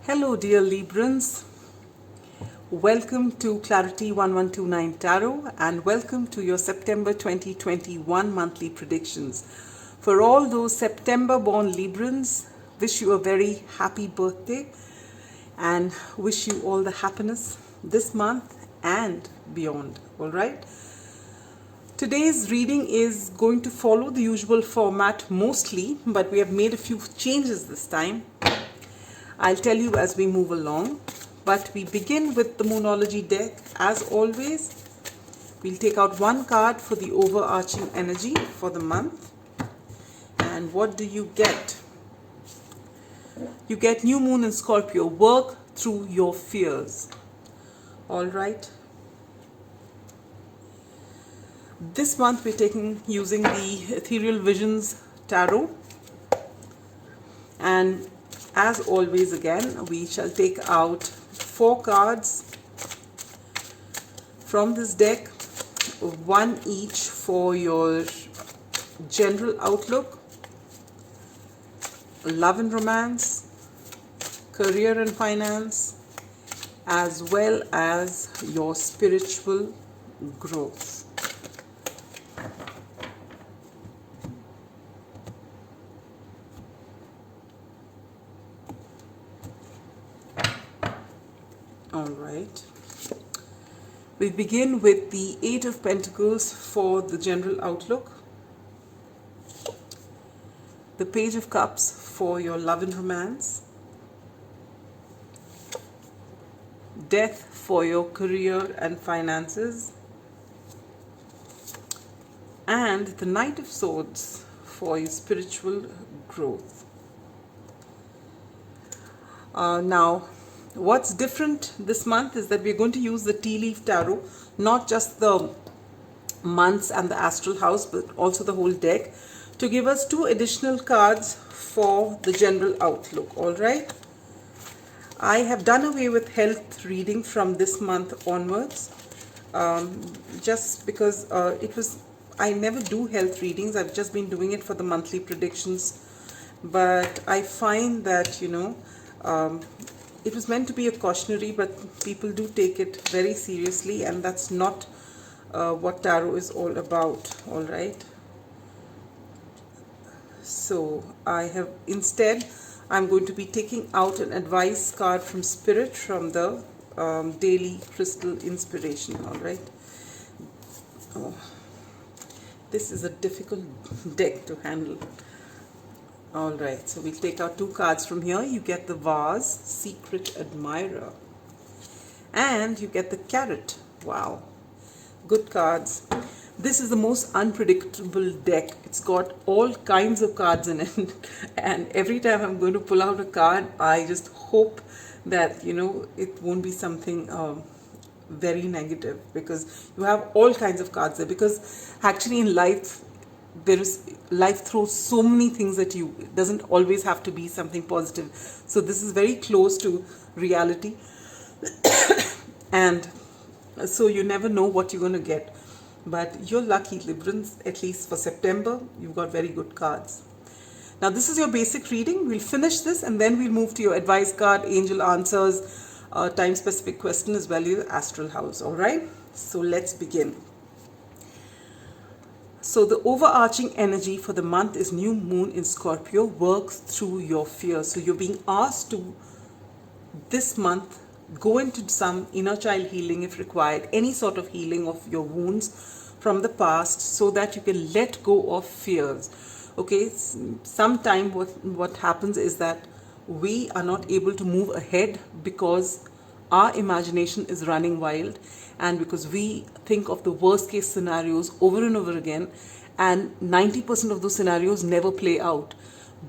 Hello dear Librans, welcome to Clarity1129 Tarot and welcome to your September 2021 monthly predictions. For all those September born Librans, wish you a very happy birthday and wish you all the happiness this month and beyond, alright? Today's reading is going to follow the usual format mostly, but we have made a few changes this time. I'll tell you as we move along, but we begin with the Moonology deck. As always, we'll take out one card for the overarching energy for the month. And what do you get? You get New Moon in Scorpio, work through your fears. All right. This month we're using the Ethereal Visions Tarot. And as always again, we shall take out 4 cards from this deck, one each for your general outlook, love and romance, career and finance, as well as your spiritual growth. Alright, we begin with the 8 of Pentacles for the general outlook, the Page of Cups for your love and romance, Death for your career and finances, and the Knight of Swords for your spiritual growth. Now, what's different this month is that we're going to use the Tea Leaf Tarot, not just the months and the astral house, but also the whole deck, to give us 2 additional cards for the general outlook. All right. I have done away with health reading from this month onwards, just because I never do health readings. I've just been doing it for the monthly predictions, but I find that, it was meant to be a cautionary, but people do take it very seriously, and that's not what tarot is all about. All right. So I'm going to be taking out an advice card from Spirit from the Daily Crystal Inspiration. All right. Oh, this is a difficult deck to handle. Alright, so we'll take out 2 cards from here. You get the Vase, Secret Admirer. And you get the Carrot. Wow. Good cards. This is the most unpredictable deck. It's got all kinds of cards in it. And every time I'm going to pull out a card, I just hope that, it won't be something very negative. Because you have all kinds of cards there. Because actually in life throws so many things at you. It doesn't always have to be something positive. So this is very close to reality. And so you never know what you're going to get. But you're lucky, Librans, at least for September, you've got very good cards. Now this is your basic reading. We'll finish this and then we'll move to your advice card, angel answers, time specific question, as well as your astral house. Alright, so let's begin. So the overarching energy for the month is New Moon in Scorpio, work through your fears. So you're being asked to, this month, go into some inner child healing if required, any sort of healing of your wounds from the past, so that you can let go of fears. Okay, sometimes what happens is that we are not able to move ahead because our imagination is running wild, and because we think of the worst case scenarios over and over again, and 90% of those scenarios never play out,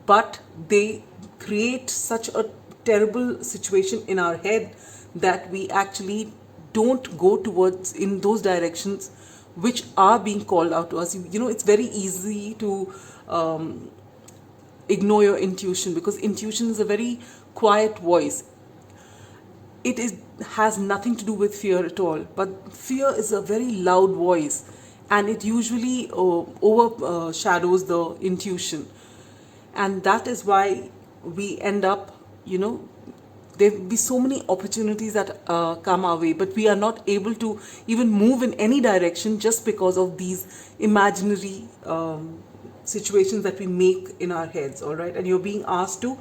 but they create such a terrible situation in our head that we actually don't go towards in those directions which are being called out to us. It's very easy to ignore your intuition, because intuition is a very quiet voice. It has nothing to do with fear at all, but fear is a very loud voice, and it usually overshadows the intuition, and that is why we end up there will be so many opportunities that come our way, but we are not able to even move in any direction just because of these imaginary situations that we make in our heads, all right? And you're being asked to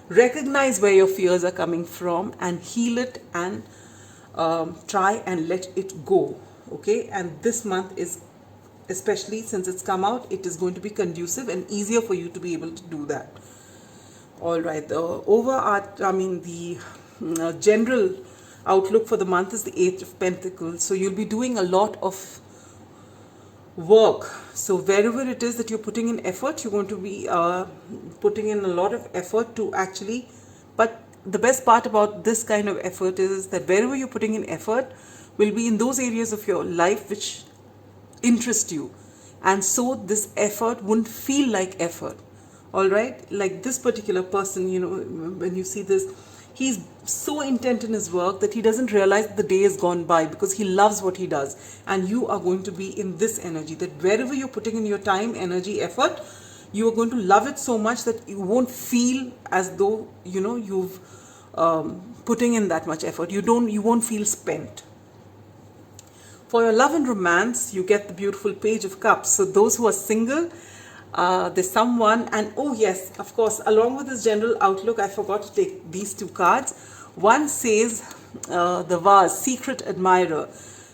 recognize where your fears are coming from and heal it and try and let it go, okay? And this month is, especially since it's come out, it is going to be conducive and easier for you to be able to do that. All right, the general outlook for the month is the Eight of Pentacles. So you'll be doing a lot of work. So wherever it is that you're putting in effort, you're going to be putting in a lot of effort to actually, but the best part about this kind of effort is that wherever you're putting in effort will be in those areas of your life which interest you. And so this effort wouldn't feel like effort. All right, like this particular person, you know, when you see this, he's so intent in his work that he doesn't realize the day has gone by because he loves what he does. And you are going to be in this energy that wherever you're putting in your time, energy, effort, you are going to love it so much that you won't feel as though, you know, you've putting in that much effort. You won't feel spent. For your love and romance, you get the beautiful Page of Cups. So those who are single, there's someone, and oh yes, of course, along with this general outlook, I forgot to take these two cards. One says the vase, secret admirer.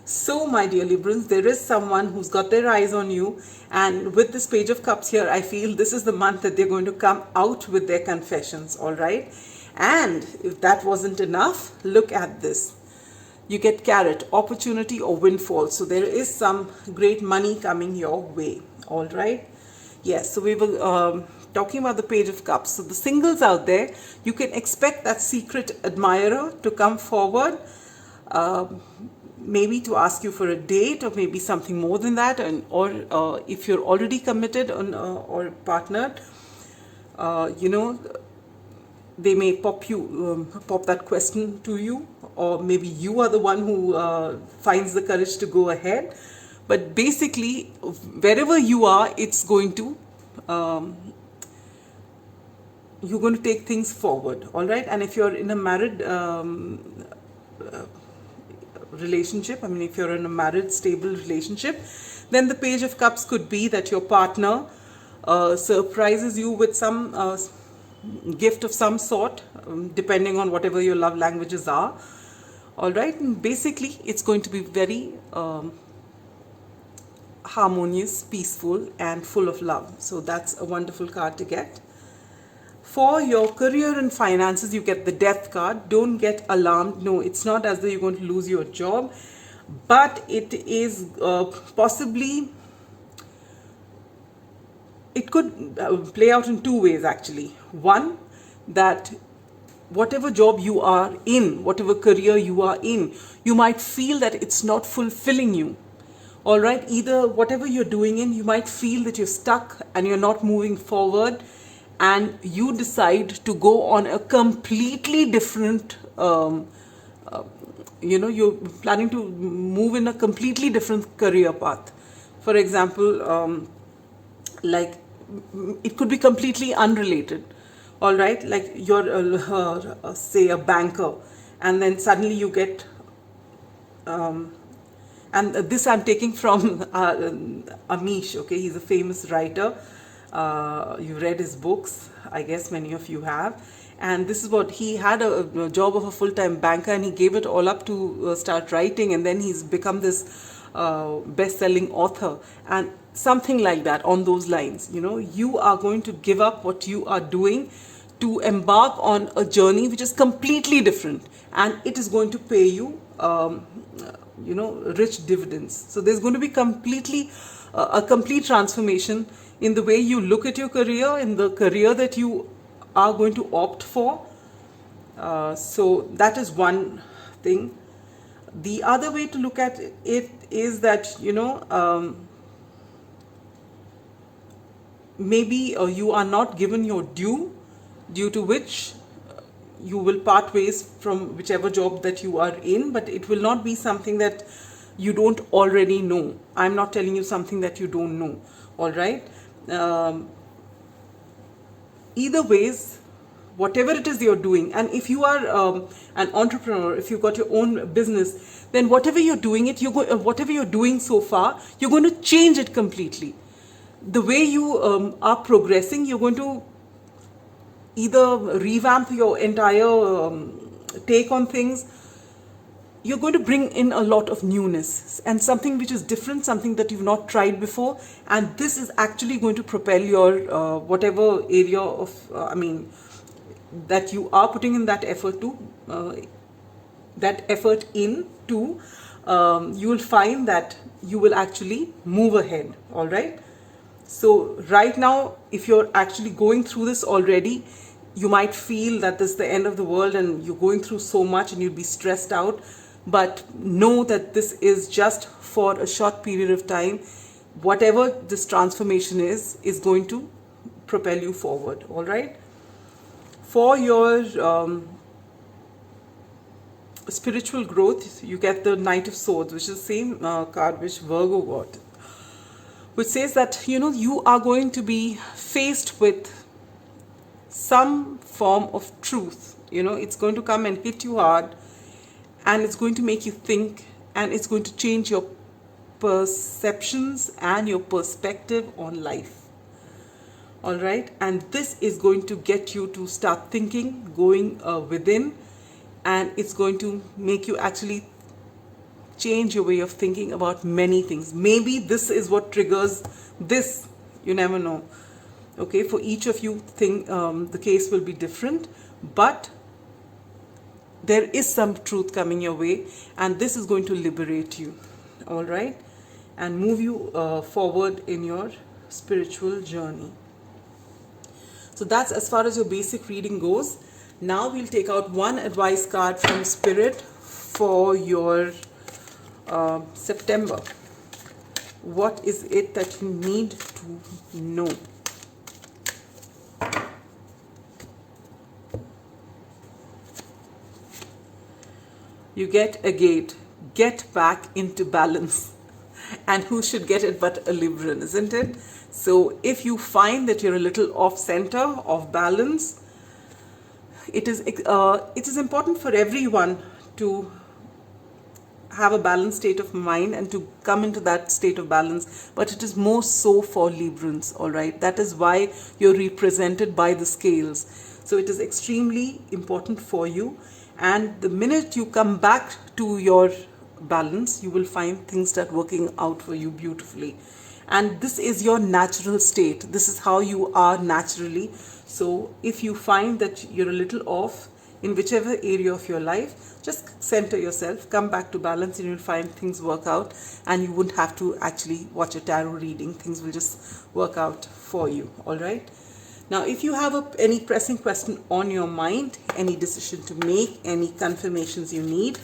So my dear Librans, there is someone who's got their eyes on you, and with this Page of Cups here, I feel this is the month that they're going to come out with their confessions, all right? And if that wasn't enough, look at this. You get carrot, opportunity or windfall. So there is some great money coming your way, all right? Yes, so we were talking about the Page of Cups. So the singles out there, you can expect that secret admirer to come forward, maybe to ask you for a date or maybe something more than that. Or if you're already committed or partnered, you know, they may pop that question to you, or maybe you are the one who finds the courage to go ahead. But basically, wherever you are, it's going to, you're going to take things forward, all right? And if you're in a married relationship, I mean, if you're in a married, stable relationship, then the Page of Cups could be that your partner surprises you with some gift of some sort, depending on whatever your love languages are, all right? And basically, it's going to be very harmonious, peaceful, and full of love. So that's a wonderful card to get. For your career and finances, you get the Death card. Don't get alarmed. No, it's not as though you're going to lose your job, but it is possibly, it could play out in two ways actually. One, that whatever job you are in, whatever career you are in, you might feel that it's not fulfilling you. All right, either whatever you're doing in, you might feel that you're stuck and you're not moving forward, and you decide to go on a completely different, you know, you're planning to move in a completely different career path. For example, like it could be completely unrelated, all right? Like you're, say, a banker, and then suddenly you get, and this I'm taking from Amish, okay? He's a famous writer. You read his books, I guess many of you have. And this is what he had, a job of a full-time banker, and he gave it all up to start writing, and then he's become this best-selling author. And something like that, on those lines, you know, you are going to give up what you are doing to embark on a journey which is completely different, and it is going to pay you you know, rich dividends. So there's going to be a complete transformation in the way you look at your career, in the career that you are going to opt for. So that is one thing. The other way to look at it is that, you know, maybe you are not given your due to which you will part ways from whichever job that you are in, but it will not be something that you don't already know. I'm not telling you something that you don't know, all right? Either ways, whatever it is you're doing. And if you are an entrepreneur, if you've got your own business, then whatever you're doing whatever you're doing so far, you're going to change it completely. The way you are progressing, you're going to either revamp your entire take on things. You're going to bring in a lot of newness and something which is different, something that you've not tried before. And this is actually going to propel your whatever area of, that you are putting in that effort into, you will find that you will actually move ahead. All right. So right now, if you're actually going through this already, you might feel that this is the end of the world and you're going through so much and you'll be stressed out. But know that this is just for a short period of time. Whatever this transformation is going to propel you forward. All right. For your spiritual growth, you get the Knight of Swords, which is the same card which Virgo got, which says that, you are going to be faced with some form of truth. It's going to come and hit you hard, and it's going to make you think, and it's going to change your perceptions and your perspective on life. All right. And this is going to get you to start thinking, going within, and it's going to make you actually change your way of thinking about many things. Maybe this is what triggers this. You never know. Okay, for each of you, the case will be different, but there is some truth coming your way, and this is going to liberate you. All right, and move you forward in your spiritual journey. So that's as far as your basic reading goes. Now we'll take out one advice card from Spirit for your September. What is it that you need to know? You get a gate. Get back into balance. And who should get it but a Libran, isn't it? So if you find that you're a little off center, off balance, it is important for everyone to have a balanced state of mind and to come into that state of balance, but it is more so for Librans. All right, that is why you're represented by the scales. So it is extremely important for you, and the minute you come back to your balance, you will find things start working out for you beautifully. And this is your natural state. This is how you are naturally. So if you find that you're a little off in whichever area of your life, just center yourself, come back to balance, and you'll find things work out, and you wouldn't have to actually watch a tarot reading. Things will just work out for you. All right. Now, if you have any pressing question on your mind, any decision to make, any confirmations you need,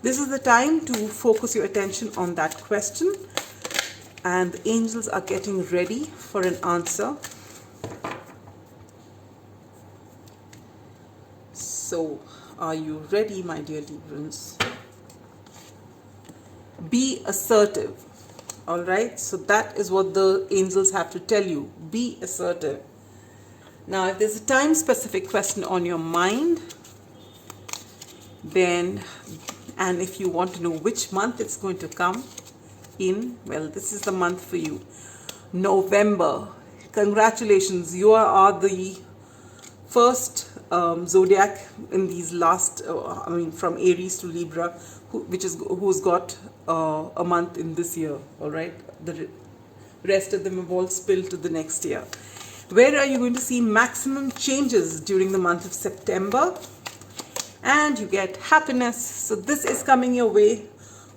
this is the time to focus your attention on that question. And the angels are getting ready for an answer. So, are you ready, my dear Librans? Be assertive. All right. So that is what the angels have to tell you. Be assertive. Now, if there's a time-specific question on your mind, then, and if you want to know which month it's going to come in, well, this is the month for you. November. Congratulations. You are the first zodiac in these last, from Aries to Libra, who's got a month in this year. All right. The rest of them have all spilled to the next year. Where are you going to see maximum changes during the month of September? And you get happiness. So this is coming your way.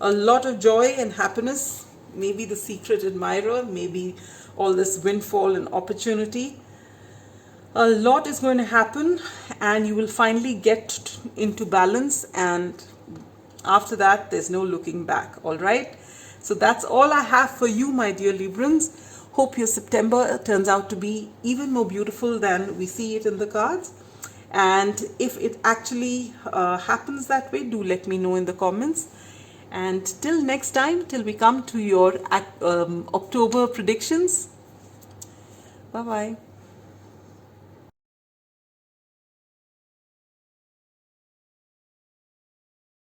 A lot of joy and happiness. Maybe the secret admirer. Maybe all this windfall and opportunity. A lot is going to happen, and you will finally get into balance. And after that, there's no looking back. All right. So that's all I have for you, my dear Librans. Hope your September turns out to be even more beautiful than we see it in the cards. And if it actually happens that way, do let me know in the comments. And till next time, till we come to your October predictions. Bye-bye.